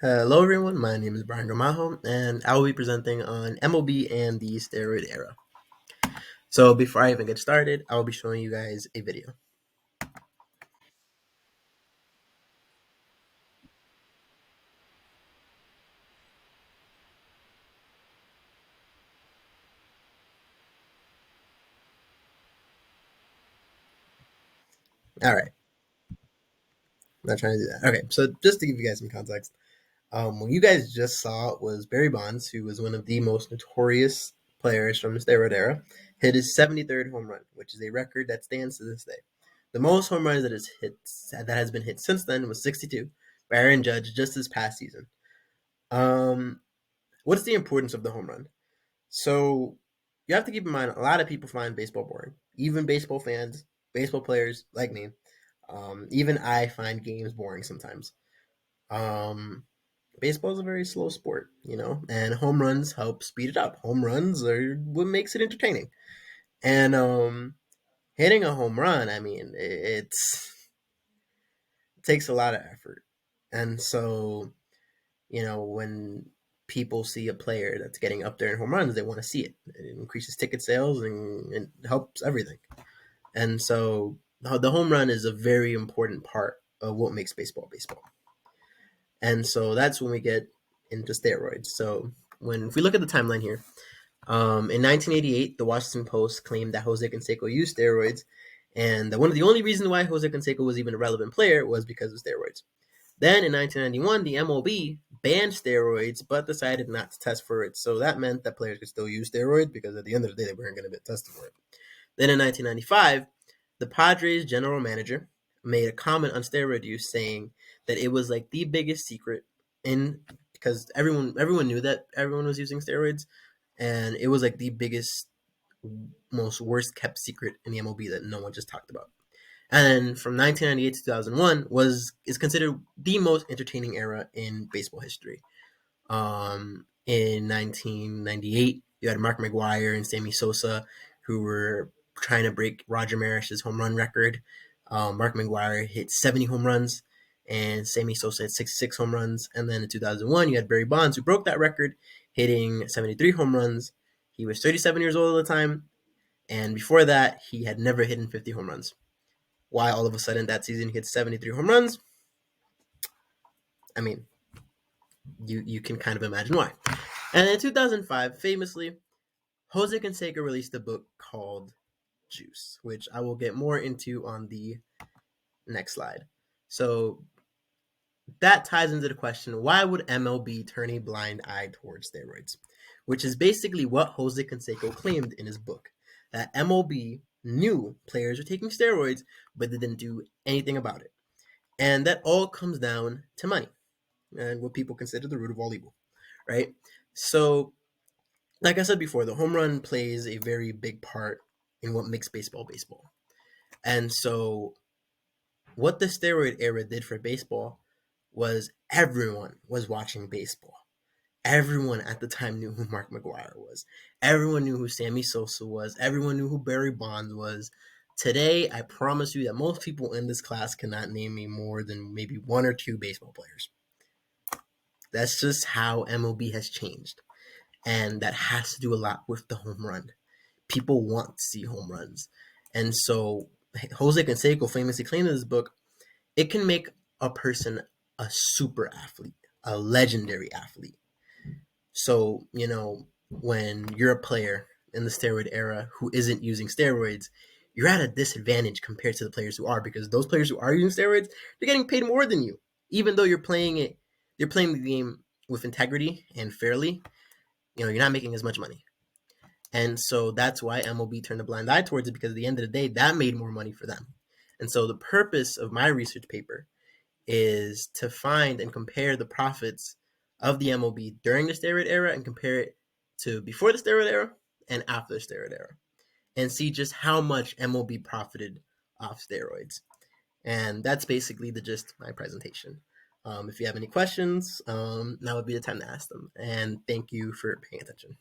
Hello, everyone. My name is Brian Gramajo, and I will be presenting on MLB and the steroid era. So, before I even get started, I will be showing you guys a video. All right, I'm not trying to do that. Okay, so just to give you guys some context, what you guys just saw was Barry Bonds, who was one of the most notorious players from the steroid era, hit his 73rd home run, which is a record that stands to this day. The most home runs that has been hit since then was 62 by Aaron Judge just this past season. What's the importance of the home run? So you have to keep in mind a lot of people find baseball boring. Even baseball fans, baseball players like me. Even I find games boring sometimes. Um, Baseball is a very slow sport, and home runs help speed it up. Home runs are what makes it entertaining. And hitting a home run, I mean, it takes a lot of effort. And so, when people see a player that's getting up there in home runs, they want to see it. It increases ticket sales and it helps everything. And so the home run is a very important part of what makes baseball baseball. And so that's when we get into steroids. So if we look at the timeline here, in 1988, the Washington Post claimed that Jose Canseco used steroids, and that one of the only reasons why Jose Canseco was even a relevant player was because of steroids. Then in 1991, the MLB banned steroids but decided not to test for it. So that meant that players could still use steroids because at the end of the day, they weren't going to get tested for it. Then in 1995, the Padres general manager made a comment on steroid use saying that it was like the biggest secret in because everyone knew that everyone was using steroids, and it was like the biggest, most worst kept secret in the MLB that no one just talked about. And from 1998 to 2001 is considered the most entertaining era in baseball history. In 1998, you had Mark McGwire and Sammy Sosa, who were trying to break Roger Maris's home run record. Mark McGwire hit 70 home runs, and Sammy Sosa hit 66 home runs. And then in 2001, you had Barry Bonds, who broke that record, hitting 73 home runs. He was 37 years old at the time, and before that, he had never hit 50 home runs. Why all of a sudden that season he hit 73 home runs? I mean, you can kind of imagine why. And in 2005, famously, Jose Canseco released a book called Juice, which I will get more into on the next slide. So that ties into the question, why would MLB turn a blind eye towards steroids? Which is basically what Jose Canseco claimed in his book, that MLB knew players were taking steroids, but they didn't do anything about it. And that all comes down to money, and what people consider the root of all evil, right? So, like I said before, the home run plays a very big part in what makes baseball baseball. And so, what the steroid era did for baseball was everyone was watching baseball. Everyone at the time knew who Mark McGwire was. Everyone knew who Sammy Sosa was. Everyone knew who Barry Bonds was. Today, I promise you that most people in this class cannot name me more than maybe one or two baseball players. That's just how MLB has changed. And that has to do a lot with the home run. People want to see home runs. And so Jose Canseco famously claimed in his book, it can make a person a super athlete, a legendary athlete. So, when you're a player in the steroid era who isn't using steroids, you're at a disadvantage compared to the players who are, because those players who are using steroids, they're getting paid more than you. Even though you're playing the game with integrity and fairly, you're not making as much money. And so that's why MLB turned a blind eye towards it, because at the end of the day, that made more money for them. And so the purpose of my research paper is to find and compare the profits of the MLB during the steroid era and compare it to before the steroid era and after the steroid era, and see just how much MLB profited off steroids. And that's basically the gist of my presentation. If you have any questions, now would be the time to ask them. And thank you for paying attention.